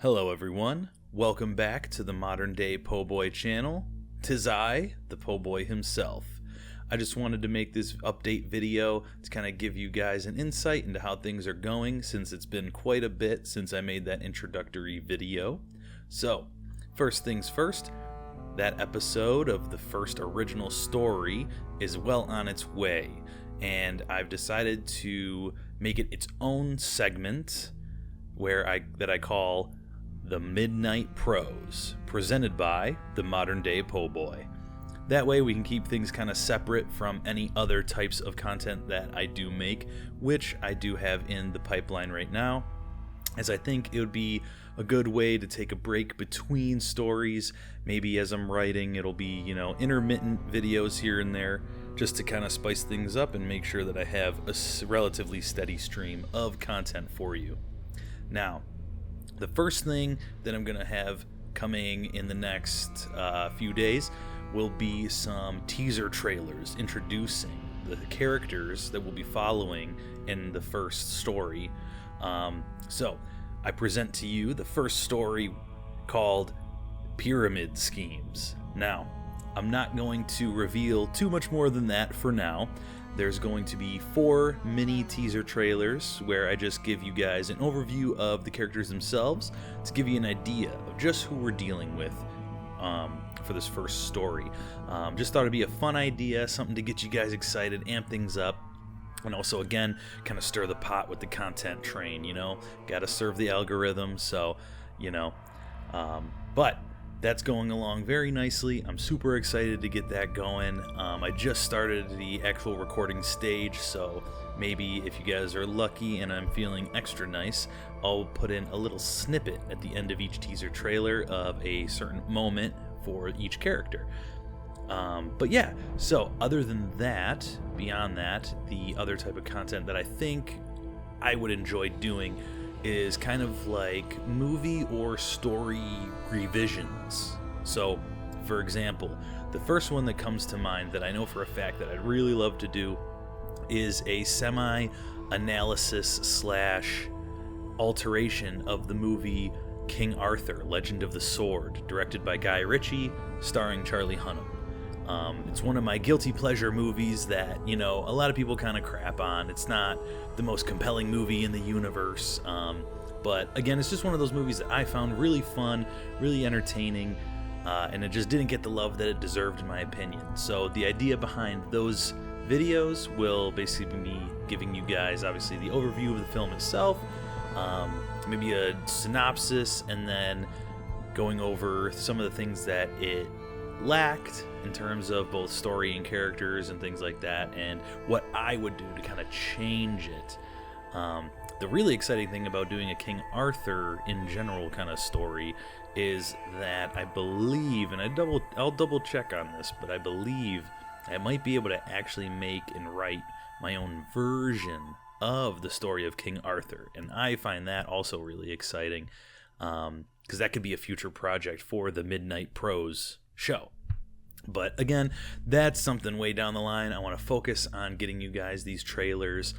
Hello everyone, welcome back to the modern day Poe Boy channel. 'Tis I, the Poe Boy himself. I just wanted to make this update video to kind of give you guys an insight into how things are going since it's been quite a bit since I made that introductory video. So, first things first, that episode of the first original story is well on its way, and I've decided to make it its own segment that I call the Midnight Prose, presented by the modern day Poe Boy. That way we can keep things kind of separate from any other types of content that I do make, which I do have in the pipeline right now, as I think it would be a good way to take a break between stories. Maybe as I'm writing, it'll be, intermittent videos here and there, just to kind of spice things up and make sure that I have a relatively steady stream of content for you. Now, the first thing that I'm going to have coming in the next few days will be some teaser trailers introducing the characters that we'll be following in the first story. So I present to you the first story called Pyramid Schemes. Now, I'm not going to reveal too much more than that for now. There's going to be 4 mini teaser trailers where I just give you guys an overview of the characters themselves to give you an idea of just who we're dealing with for this first story. Just thought it'd be a fun idea, something to get you guys excited, amp things up, and also, again, kind of stir the pot with the content train, Gotta serve the algorithm, so, but that's going along very nicely. I'm super excited to get that going. I just started the actual recording stage, so maybe if you guys are lucky and I'm feeling extra nice, I'll put in a little snippet at the end of each teaser trailer of a certain moment for each character. But yeah, so other than that, beyond that, the other type of content that I think I would enjoy doing is kind of like movie or story revisions. So, for example, the first one that comes to mind that I know for a fact that I'd really love to do is a semi-analysis / alteration of the movie King Arthur, Legend of the Sword, directed by Guy Ritchie, starring Charlie Hunnam. It's one of my guilty pleasure movies that, a lot of people kind of crap on. It's not the most compelling movie in the universe, but again, it's just one of those movies that I found really fun, really entertaining, and it just didn't get the love that it deserved in my opinion. So the idea behind those videos will basically be me giving you guys, obviously, the overview of the film itself, maybe a synopsis, and then going over some of the things that it lacked in terms of both story and characters and things like that, and what I would do to kind of change it. The really exciting thing about doing a King Arthur in general kind of story is that I believe, and I'll double check on this, but I believe I might be able to actually make and write my own version of the story of King Arthur, and I find that also really exciting, because that could be a future project for the Midnight Prose show. But again, that's something way down the line. I want to focus on getting you guys these trailers,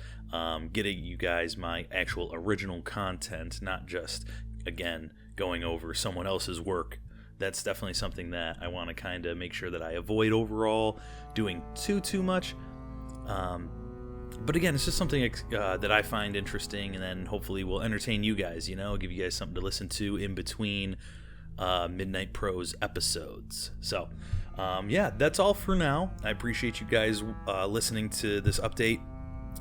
getting you guys my actual original content, not just, again, going over someone else's work. That's definitely something that I want to kind of make sure that I avoid overall doing too much. But again, it's just something that I find interesting, and then hopefully will entertain you guys, give you guys something to listen to in between Midnight Prose episodes. So, that's all for now. I appreciate you guys listening to this update.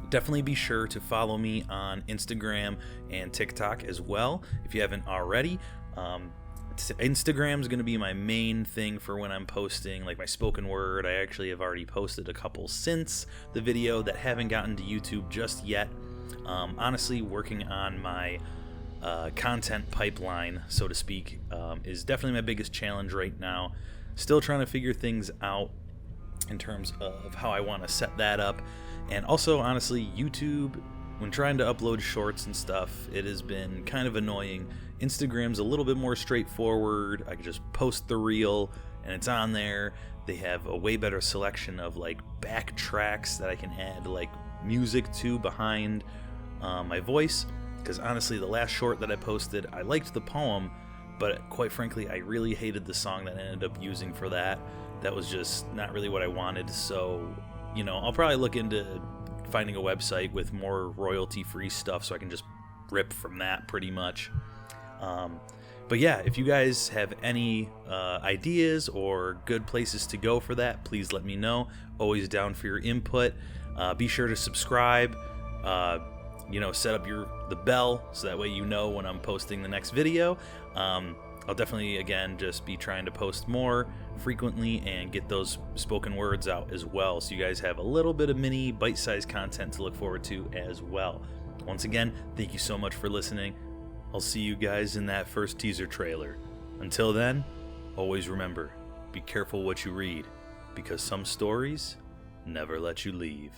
Definitely be sure to follow me on Instagram and TikTok as well if you haven't already. Instagram is going to be my main thing for when I'm posting, like my spoken word. I actually have already posted a couple since the video that haven't gotten to YouTube just yet. Honestly, working on my content pipeline, so to speak, is definitely my biggest challenge right now. Still trying to figure things out in terms of how I want to set that up. And also, honestly, YouTube, when trying to upload shorts and stuff, it has been kind of annoying. Instagram's a little bit more straightforward. I can just post the reel and it's on there. They have a way better selection of like backtracks that I can add like music to behind my voice. Because honestly, the last short that I posted, I liked the poem, but quite frankly, I really hated the song that I ended up using for that. That was just not really what I wanted. So, I'll probably look into finding a website with more royalty-free stuff so I can just rip from that pretty much. But yeah, if you guys have any ideas or good places to go for that, please let me know. Always down for your input. Be sure to subscribe. Set up the bell so that way you know when I'm posting the next video. I'll definitely, again, just be trying to post more frequently and get those spoken words out as well, so you guys have a little bit of mini bite-sized content to look forward to as well. Once again, thank you so much for listening. I'll see you guys in that first teaser trailer. Until then, always remember, be careful what you read, because some stories never let you leave.